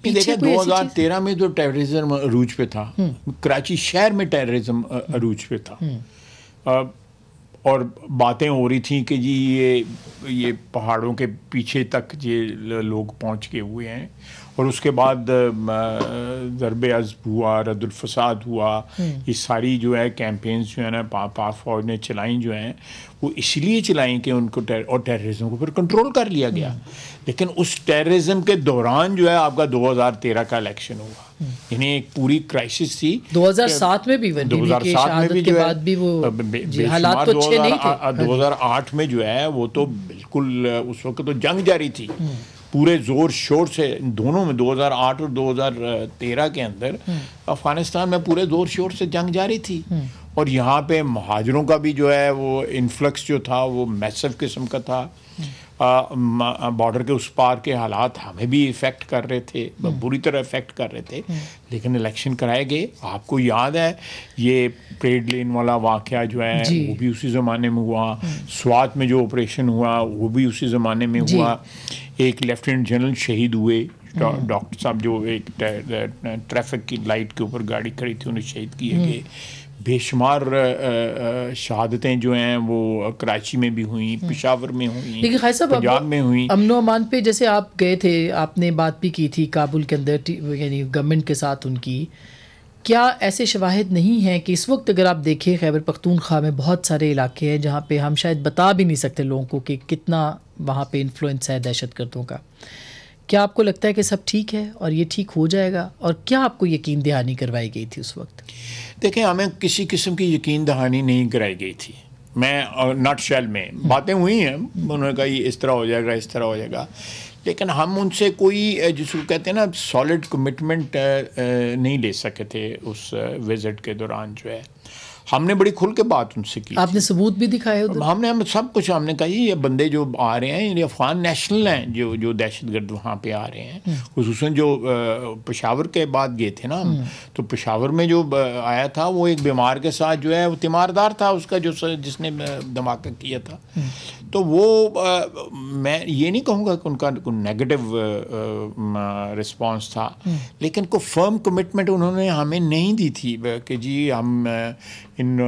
دیکھیں 2013 میں جو ٹیررزم عروج پہ تھا، کراچی شہر میں ٹیررزم عروج پہ تھا، اور باتیں ہو رہی تھیں کہ جی یہ پہاڑوں کے پیچھے تک یہ لوگ پہنچ کے ہوئے ہیں. اور اس کے بعد ضرب عضب ہوا، رد الفساد ہوا. یہ ساری جو ہے کیمپینز جو ہے نا پاک فوج نے چلائیں جو ہیں وہ اس لیے چلائیں کہ ان کو اور ٹیررزم کو پھر کنٹرول کر لیا گیا. لیکن اس ٹیررزم کے دوران جو ہے آپ کا 2013 کا الیکشن ہوا، یعنی ایک پوری کرائسس تھی. 2007 میں بھی 2007 میں بھی جو ہے حالات تو اچھے نہیں تھے. 2008 میں جو ہے وہ تو بالکل اس وقت تو جنگ جاری تھی پورے زور شور سے دونوں میں 2008 اور 2013 کے اندر افغانستان میں پورے زور شور سے جنگ جاری تھی، اور یہاں پہ مہاجروں کا بھی جو ہے وہ انفلکس جو تھا وہ میسو قسم کا تھا. بارڈر کے اس پار کے حالات ہمیں بھی افیکٹ کر رہے تھے، بری طرح افیکٹ کر رہے تھے، لیکن الیکشن کرائے گئے. آپ کو یاد ہے یہ پریڈ لین والا واقعہ جو ہے وہ بھی اسی زمانے میں ہوا، سوات میں جو آپریشن ہوا وہ بھی اسی زمانے میں ہوا. ایک لیفٹیننٹ جنرل شہید ہوئے، ڈاکٹر صاحب جو ایک ٹریفک کی لائٹ کے اوپر گاڑی کھڑی تھی انہیں شہید کیے گئے. بے شمار شہادتیں جو ہیں وہ کراچی میں بھی ہوئیں، پشاور میں ہوئیں، لیکن خیر صاحب پنجاب میں ہوئیں. امن و امان پہ جیسے آپ گئے تھے، آپ نے بات بھی کی تھی کابل کے اندر یعنی گورنمنٹ کے ساتھ ان کی، کیا ایسے شواہد نہیں ہیں کہ اس وقت اگر آپ دیکھیں خیبر پختونخوا میں بہت سارے علاقے ہیں جہاں پہ ہم شاید بتا بھی نہیں سکتے لوگوں کو کہ کتنا وہاں پہ انفلوئنس ہے دہشت گردوں کا؟ کیا آپ کو لگتا ہے کہ سب ٹھیک ہے اور یہ ٹھیک ہو جائے گا؟ اور کیا آپ کو یقین دہانی کروائی گئی تھی اس وقت؟ دیکھیں ہمیں کسی قسم کی یقین دہانی نہیں کرائی گئی تھی. میں نٹ شیل میں باتیں ہوئی ہیں، انہوں نے کہا یہ اس طرح ہو جائے گا، اس طرح ہو جائے گا، لیکن ہم ان سے کوئی جس کو کہتے ہیں نا سالڈ کمٹمنٹ نہیں لے سکے تھے اس وزٹ کے دوران. جو ہے ہم نے بڑی کھل کے بات ان سے کی. آپ نے ثبوت بھی دکھائے ادھر؟ ہم نے سب کچھ، ہم نے کہا یہ بندے جو آ رہے ہیں یہ افغان نیشنل ہیں جو دہشت گرد وہاں پہ آ رہے ہیں. خصوصاً جو پشاور کے بعد گئے تھے نا ہم، تو پشاور میں جو آیا تھا وہ ایک بیمار کے ساتھ جو ہے وہ تیماردار تھا اس کا جس نے دھماکہ کیا تھا. تو وہ میں یہ نہیں کہوں گا کہ ان کا کوئی نیگیٹو رسپانس تھا، لیکن کوئی فرم کمٹمنٹ انہوں نے ہمیں نہیں دی تھی کہ جی ہم ان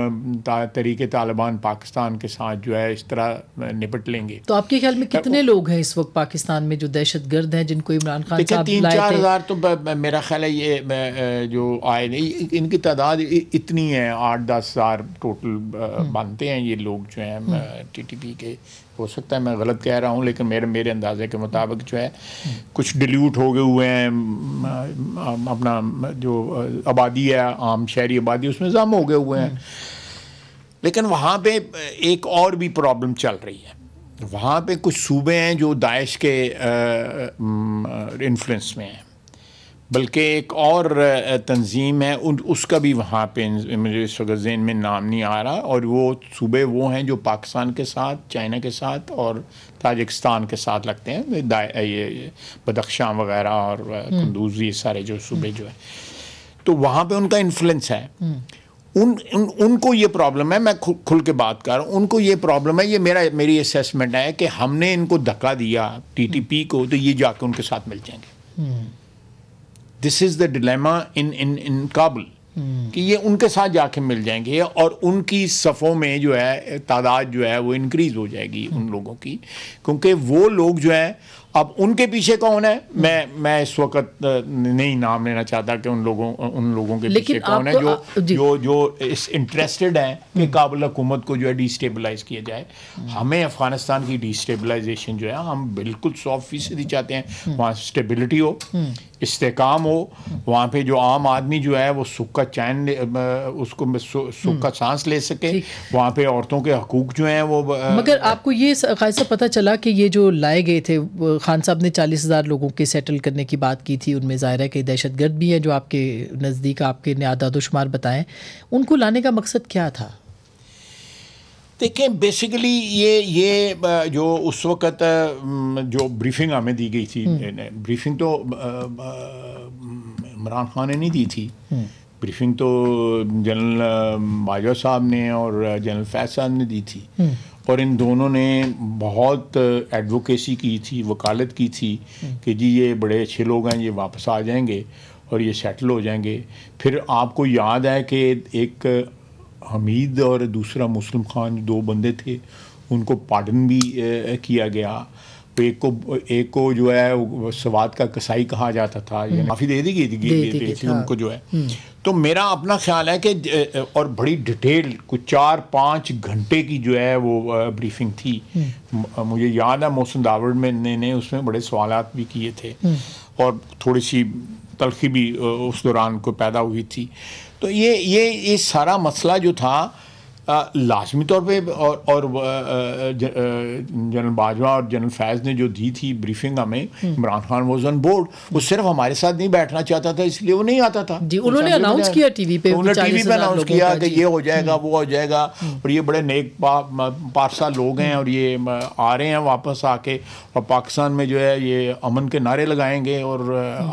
طریقے طالبان پاکستان کے ساتھ جو ہے اس طرح نپٹ لیں گے. تو آپ کے خیال میں کتنے لوگ ہیں اس وقت پاکستان میں جو دہشت گرد ہیں جن کو عمران خان صاحب لائے تھے؟ 3-4 ہزار تو میرا خیال ہے یہ جو آئے نہیں، ان کی تعداد اتنی ہے، 8-10 ہزار ٹوٹل بنتے ہیں یہ لوگ جو ہیں ٹی ٹی پی کے. ہو سکتا ہے میں غلط کہہ رہا ہوں، لیکن میرے اندازے کے مطابق جو ہے کچھ ڈیلیوٹ ہو گئے ہوئے ہیں. اپنا جو آبادی ہے عام شہری آبادی اس میں ضم ہو گئے ہوئے ہیں. لیکن وہاں پہ ایک اور بھی پرابلم چل رہی ہے. وہاں پہ کچھ صوبے ہیں جو داعش کے انفلوئنس میں ہیں، بلکہ ایک اور تنظیم ہے اس کا بھی وہاں پہ مجھے اس وقت ذہن میں نام نہیں آ رہا، اور وہ صوبے وہ ہیں جو پاکستان کے ساتھ، چائنا کے ساتھ اور تاجکستان کے ساتھ لگتے ہیں، یہ بدخشاں وغیرہ اور قندوز، یہ سارے جو صوبے جو ہیں، تو وہاں پہ ان کا انفلوئنس ہے. ان کو یہ پرابلم ہے، میں کھل کے بات کر رہا ہوں، ان کو یہ پرابلم ہے. یہ میری اسیسمنٹ ہے کہ ہم نے ان کو دھکا دیا ٹی ٹی پی کو تو یہ جا کے ان کے ساتھ مل جائیں گے. دس از دا ڈیلیما ان کابل کہ یہ ان کے ساتھ جا کے مل جائیں گے اور ان کی صفوں میں جو ہے تعداد جو ہے وہ انکریز ہو جائے گی ان لوگوں کی، کیونکہ وہ لوگ جو ہے اب ان کے پیچھے کون ہے میں اس وقت نہیں نام لینا چاہتا کہ ان لوگوں کے پیچھے کون ہے جو اس انٹرسٹڈ ہیں کہ کابل حکومت کو جو ہے ڈی اسٹیبلائز کیا جائے. ہمیں افغانستان کی ڈی اسٹیبلائزیشن جو ہے ہم بالکل 100% چاہتے ہیں. وہاں اسٹیبلٹی ہو، استحکام ہو، وہاں پہ جو عام آدمی جو ہے وہ سکھ کا چین اس کو سکھ کا سانس لے سکے، وہاں پہ عورتوں کے حقوق جو ہیں وہ. مگر آپ کو یہ خاصا پتہ چلا کہ یہ جو لائے گئے تھے خان صاحب نے 40,000 لوگوں کے سیٹل کرنے کی بات کی تھی، ان میں ظاہر ہے کہ دہشت گرد بھی ہیں جو آپ کے نزدیک آپ کے اعداد و شمار بتائیں، ان کو لانے کا مقصد کیا تھا؟ دیکھیں بیسیکلی یہ جو اس وقت جو بریفنگ ہمیں دی گئی تھی، بریفنگ تو عمران خان نے نہیں دی تھی، بریفنگ تو جنرل باجوہ صاحب نے اور جنرل فیض صاحب نے دی تھی، اور ان دونوں نے بہت ایڈوکیسی کی تھی، وکالت کی تھی کہ جی یہ بڑے اچھے لوگ ہیں، یہ واپس آ جائیں گے اور یہ سیٹل ہو جائیں گے. پھر آپ کو یاد ہے کہ ایک حمید اور دوسرا مسلم خان، 2 بندے تھے، ان کو پارڈن بھی کیا گیا. ایک کو جو ہے سوات کا کسائی کہا جاتا تھا، یہ معافی دے دی گئی تھی ان کو جو ہے. تو میرا اپنا خیال ہے کہ اور بڑی ڈیٹیل کچھ 4-5 گھنٹے کی جو ہے وہ بریفنگ تھی. مجھے یاد ہے محسن داوڑ میں نے اس میں بڑے سوالات بھی کیے تھے اور تھوڑی سی تلخی بھی اس دوران کو پیدا ہوئی تھی. تو یہ سارا مسئلہ جو تھا لازمی طور پہ اور جنرل باجوہ اور جنرل فیض نے جو دی تھی بریفنگ ہمیں، Imran Khan was on board, وہ صرف ہمارے ساتھ نہیں بیٹھنا چاہتا تھا، اس لیے وہ نہیں آتا تھا جی. انہوں نے اناؤنس کیا ٹی وی پہ، انہوں نے ٹی وی پہ اناؤنس کیا کہ یہ ہو جائے گا، وہ ہو جائے گا، اور یہ بڑے نیک پارسا لوگ ہیں، اور یہ آ رہے ہیں واپس آ کے، اور پاکستان میں جو ہے یہ امن کے نعرے لگائیں گے اور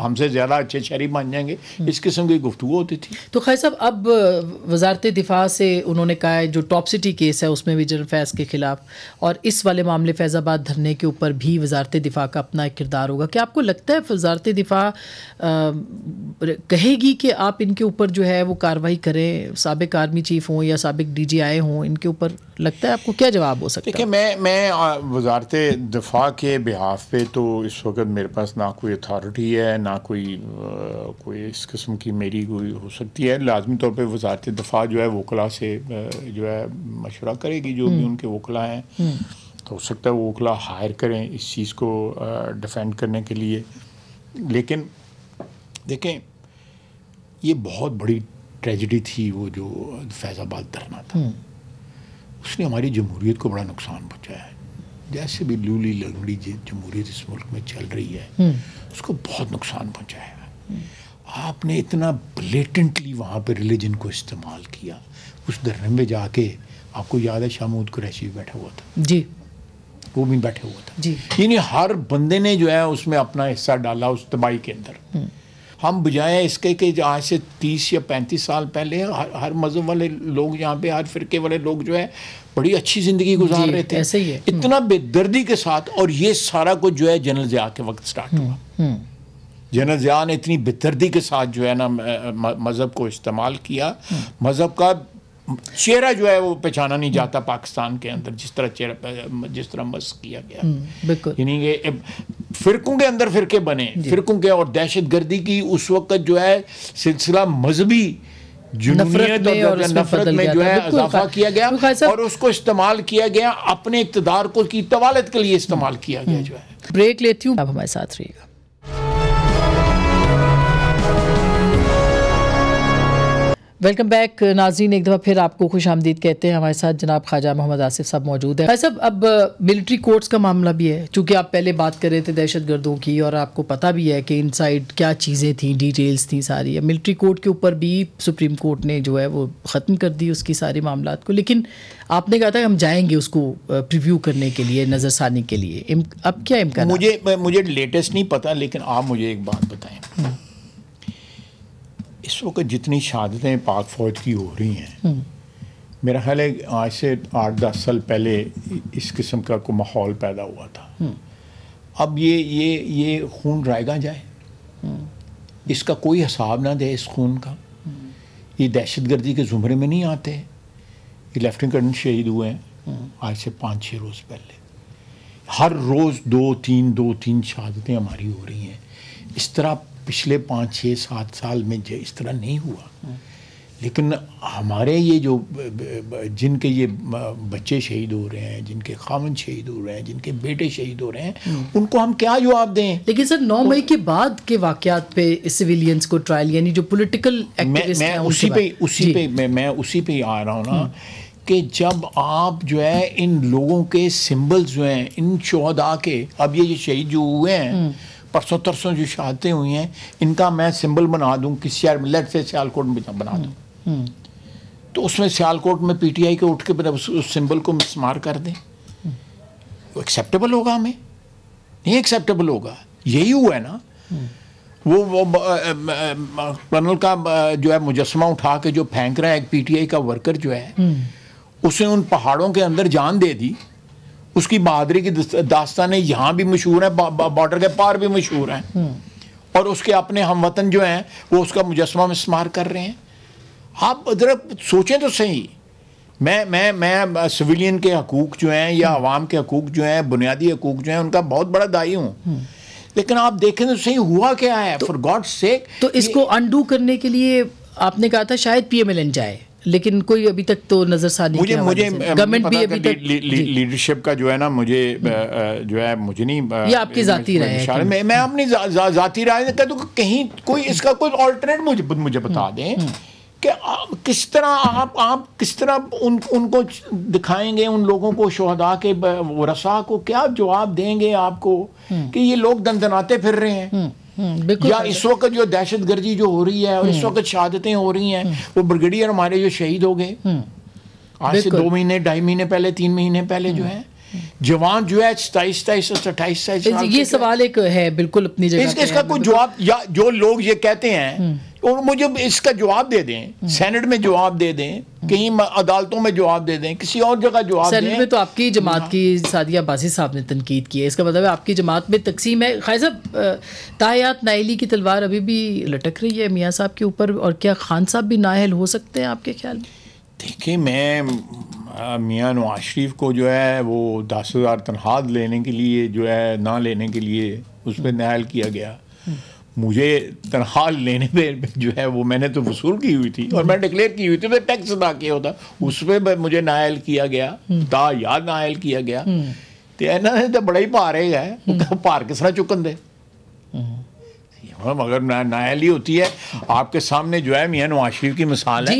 ہم سے زیادہ اچھے شہری بن جائیں گے. اس قسم کی گفتگو ہوتی تھی. تو خیر صاحب، اب وزارت دفاع سے انہوں نے کہا ہے جو ٹاپ سٹی کیس ہے اس میں بھی جنرل فیض کے خلاف، اور اس والے معاملے فیض آباد دھرنے کے اوپر بھی وزارت دفاع کا اپنا ایک کردار ہوگا. کیا آپ کو لگتا ہے وزارت دفاع کہے گی کہ آپ ان کے اوپر جو ہے وہ کارروائی کریں؟ سابق آرمی چیف ہوں یا سابق ڈی جی آئی ہوں، ان کے اوپر لگتا ہے آپ کو کیا جواب ہو سکتا ہے؟ دیکھیں، میں وزارت دفاع کے بحاف پہ تو اس وقت میرے پاس نہ کوئی اتھارٹی ہے، نہ کوئی اس قسم کی میری کوئی ہو سکتی ہے. لازمی طور پہ وزارت دفاع جو ہے وکلا سے جو ہے مشورہ کرے گی، جو بھی ان کے وکلا ہیں، تو ہو سکتا ہے وہ وکلا ہائر کریں اس چیز کو ڈیفینڈ کرنے کے لیے. لیکن دیکھیں، یہ بہت بڑی ٹریجڈی تھی وہ جو فیض آباد دھرنا تھا. اس نے ہماری جمہوریت کو بڑا نقصان پہنچایا ہے. جیسے بھی لولی لنگڑی جمہوریت اس ملک میں چل رہی ہے، اس کو بہت نقصان پہنچایا ہے. آپ نے اتنا بلیٹنٹلی وہاں پہ ریلیجن کو استعمال کیا. اس دھرنے میں جا کے آپ کو یاد ہے شامود قریشی بھی بیٹھا ہوا تھا. جی، وہ بھی بیٹھے ہوا تھا. جی، یعنی ہر بندے نے جو ہے اس میں اپنا حصہ ڈالا اس تباہی کے اندر. ہم بجائے اس کے کہ آج سے 30 یا 35 سال پہلے ہر مذہب والے لوگ یہاں پہ، ہر فرقے والے لوگ جو ہے بڑی اچھی زندگی گزار رہے تھے، ایسے ہی ہے، اتنا بے دردی کے ساتھ. اور یہ سارا کچھ جو ہے جنرل ضیاء کے وقت سٹارٹ ہوا. جنرل ضیاء نے اتنی بے دردی کے ساتھ جو ہے نا مذہب کو استعمال کیا. مذہب کا چہرہ جو ہے وہ پہچانا نہیں جاتا پاکستان کے اندر، جس طرح مسخ کیا گیا. بالکل. یعنی کہ فرقوں کے اندر فرقے بنے، فرقوں کے، اور دہشت گردی کی اس وقت جو ہے سلسلہ مذہبی جنونیت اور نفرت میں جو ہے اضافہ کیا گیا، اور اس کو استعمال کیا گیا اپنے اقتدار کو کی طوالت کے لیے استعمال کیا گیا جو ہے. بریک لیتی ہوں، اب ہمارے ساتھ رہیے گا. ویلکم بیک ناظرین، ایک دفعہ پھر آپ کو خوش آمدید کہتے ہیں. ہمارے ساتھ جناب خواجہ محمد آصف صاحب موجود ہیں. صاحب، اب ملٹری کورٹس کا معاملہ بھی ہے، چونکہ آپ پہلے بات کر رہے تھے دہشت گردوں کی، اور آپ کو پتہ بھی ہے کہ ان سائڈ کیا چیزیں تھیں، ڈیٹیلز تھیں ساری. ملٹری کورٹ کے اوپر بھی سپریم کورٹ نے جو ہے وہ ختم کر دی اس کی ساری معاملات کو، لیکن آپ نے کہا تھا کہ ہم جائیں گے اس کو پریویو کرنے کے لیے، نظر ثانی کے لیے. اب کیا امکان؟ مجھے لیٹسٹ نہیں پتہ، لیکن آپ مجھے ایک بات بتائیں. اس وقت جتنی شہادتیں پاک فوج کی ہو رہی ہیں، میرا خیال ہے آج سے 8-10 سال پہلے اس قسم کا کوئی ماحول پیدا ہوا تھا. اب یہ خون رائے گا جائے، اس کا کوئی حساب نہ دے اس خون کا. یہ دہشت گردی کے زمرے میں نہیں آتے. یہ لیفٹیننٹ کرنل شہید ہوئے ہیں آج سے 5-6 روز پہلے. ہر روز 2-3 شہادتیں ہماری ہو رہی ہیں. اس طرح پچھلے 5-6-7 سال میں اس طرح نہیں ہوا. لیکن ہمارے یہ جو جن کے یہ بچے شہید ہو رہے ہیں، جن کے خامن شہید ہو رہے ہیں، جن کے بیٹے شہید ہو رہے ہیں، ان کو ہم کیا جواب دیں؟ لیکن سر 9 مئی کے بعد کے واقعات پہ سویلینز کو ٹرائل، یعنی جو پولیٹیکل ایکٹیوسٹ ہیں، میں اسی پہ آ رہا ہوں نا، کہ جب آپ جو ہے ان لوگوں کے سمبلز جو ہیں، ان شہداء کے، اب یہ شہید جو ہوئے ہیں پرسوں ترسوں جو شہادتیں ہوئی ہیں، ان کا میں سمبل بنا دوں کس شہر میں، لیٹ سے سیالکوٹ میں بنا دوں، تو اس میں سیالکوٹ میں پی ٹی آئی کے اٹھ کے اس سمبل کو مسمار کر دیں، وہ ایکسیپٹیبل ہوگا؟ ہمیں نہیں ایکسیپٹیبل ہوگا. یہی ہوا ہے نا. وہ کرنل کا جو ہے مجسمہ اٹھا کے جو پھینک رہا ہے ایک پی ٹی آئی کا ورکر جو ہے، اس نے ان پہاڑوں کے اندر جان دے دی. اس کی بہادری کی داستانیں یہاں بھی مشہور ہیں، بارڈر کے پار بھی مشہور ہیں، اور اس کے اپنے ہم وطن جو ہیں وہ اس کا مجسمہ مسمار کر رہے ہیں. آپ ذرا سوچیں تو صحیح. میں سویلین کے حقوق جو ہیں یا عوام کے حقوق جو ہیں، بنیادی حقوق جو ہیں، ان کا بہت بڑا دائی ہوں، لیکن آپ دیکھیں تو صحیح ہوا کیا ہے. فار گاڈ سیک، تو اس کو انڈو کرنے کے لیے آپ نے کہا تھا شاید پی ایم ایل این جائے، لیکن کوئی ابھی تک تو نظر ثانی مجھے گورنمنٹ بھی ابھی تک لیڈرشپ کا جو ہے نا، مجھے جو ہے مجھے نہیں، یہ آپ کی ذاتی رائے ہے. میں اپنی ذاتی رائے کہہ دوں کہ کہیں کوئی اس کا کوئی آلٹرنیٹ مجھے بتا دیں کہ کس طرح آپ کس طرح ان کو دکھائیں گے، ان لوگوں کو، شہداء کے ورثاء کو کیا جواب دیں گے آپ کو کہ یہ لوگ دندناتے پھر رہے ہیں؟ یا اس وقت جو دہشت گردی جو ہو رہی ہے اور اس وقت شہادتیں ہو رہی ہیں، وہ بریگیڈیئر ہمارے جو شہید ہو گئے آج سے 2 مہینے 2.5 مہینے پہلے 3 مہینے پہلے جو ہے، جوان جو ہے 27 28 سال، یہ سوال ایک ہے بالکل اپنی جگہ، اس کا کوئی جواب، یا جو لوگ یہ کہتے ہیں اور مجھے اس کا جواب دے دیں، سینٹ میں جواب دے دیں، کہیں عدالتوں میں جواب دے دیں، کسی اور جگہ جواب دیں۔ سینٹ میں تو آپ کی جماعت کی سعدیہ عباسی صاحب نے تنقید کی ہے، اس کا مطلب ہے آپ کی جماعت میں تقسیم ہے۔ خیر صاحب، تاحیات نااہلی کی تلوار ابھی بھی لٹک رہی ہے میاں صاحب کے اوپر، اور کیا خان صاحب بھی نااہل ہو سکتے ہیں آپ کے خیال میں؟ دیکھیں، میں میاں نواز شریف کو جو ہے وہ 10,000 تنخواہ لینے کے لیے جو ہے نہ لینے کے لیے اس پہ نااہل کیا گیا۔ مجھے تنخواہ لینے پہ جو ہے وہ میں نے تو وصول کی ہوئی تھی اور میں ڈکلیئر کی ہوئی تھی، میں ٹیکس ادا کیا ہوتا، اس پہ مجھے نااہل کیا گیا، یاد نااہل کیا گیا۔ تو انہوں نے تو بڑا ہی پار ہے، پار کس طرح چکن دے، مگر نااہلی ہوتی ہے۔ آپ کے سامنے جو ہے میاں نواز شریف کی مثال ہے،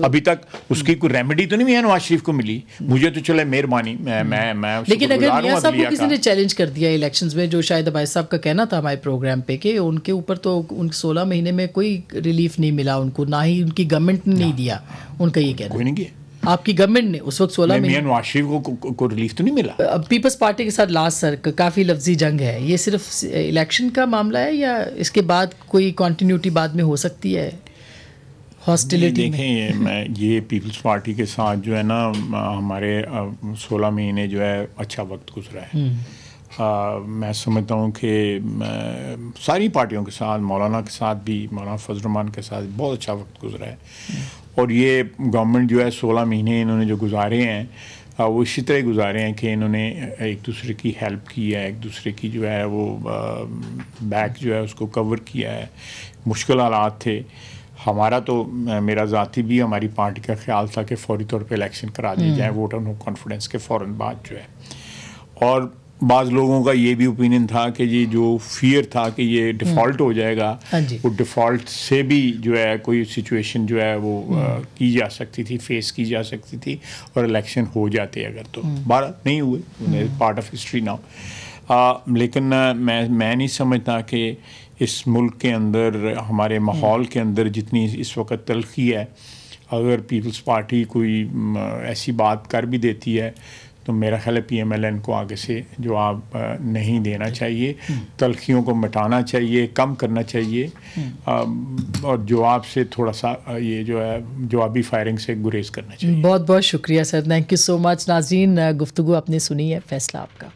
ابھی تک اس کی کوئی ریمیڈی تو نہیں میاں نواز شریف کو ملی۔ مجھے تو چلے مہربانی، میں لیکن اگر میاں صاحب کو کسی نے چیلنج کر دیا الیکشنز میں، جو شاہد عباسی صاحب کا کہنا تھا ہمارے پروگرام پہ کہ ان کے اوپر تو ان 16 مہینے میں کوئی ریلیف نہیں ملا ان کو، نہ ہی ان کی گورنمنٹ نے نہیں دیا، ان کا یہ کہنا۔ کوئی نہیں کیا آپ کی گورنمنٹ نے اس وقت 16 میاں نواز شریف کو ریلیف تو نہیں ملا۔ پیپلز پارٹی کے ساتھ لاسٹ سر کافی لفظی جنگ ہے، یہ صرف الیکشن کا معاملہ ہے یا اس کے بعد کوئی کنٹینیوٹی بعد میں ہو سکتی ہے ہاسٹیلیٹی میں؟ دیکھیں، یہ پیپلز پارٹی کے ساتھ جو ہے نا ہمارے 16 مہینے جو ہے اچھا وقت گزرا ہے۔ میں سمجھتا ہوں کہ ساری پارٹیوں کے ساتھ، مولانا کے ساتھ بھی، مولانا فضل الرحمان کے ساتھ بہت اچھا وقت گزرا ہے، اور یہ گورنمنٹ جو ہے 16 مہینے انہوں نے جو گزارے ہیں وہ اسی طرح گزارے ہیں کہ انہوں نے ایک دوسرے کی ہیلپ کی ہے، ایک دوسرے کی جو ہے وہ بیک جو ہے اس کو کور کیا ہے۔ مشکل حالات تھے، ہمارا تو، میرا ذاتی بھی، ہماری پارٹی کا خیال تھا کہ فوری طور پہ الیکشن کرا دی جائے ووٹ آف نو کانفیڈنس کے فوراً بعد جو ہے، اور بعض لوگوں کا یہ بھی اوپینین تھا کہ یہ جو فیئر تھا کہ یہ ڈیفالٹ ہو جائے گا، وہ ڈیفالٹ سے بھی جو ہے کوئی سچویشن جو ہے وہ کی جا سکتی تھی، فیس کی جا سکتی تھی، اور الیکشن ہو جاتے اگر تو، بارہ نہیں ہوئے، پارٹ آف ہسٹری ناؤ۔ لیکن میں نہیں سمجھتا کہ اس ملک کے اندر، ہمارے ماحول کے اندر جتنی اس وقت تلخی ہے، اگر پیپلز پارٹی کوئی ایسی بات کر بھی دیتی ہے تو میرا خیال ہے PMLN کو آگے سے جواب نہیں دینا چاہیے، تلخیوں کو مٹانا چاہیے، کم کرنا چاہیے، اور جواب سے تھوڑا سا یہ جو ہے جوابی فائرنگ سے گریز کرنا چاہیے۔ بہت بہت شکریہ سر، تھینک یو سو مچ۔ ناظرین، گفتگو آپ نے سنی ہے، فیصلہ آپ کا۔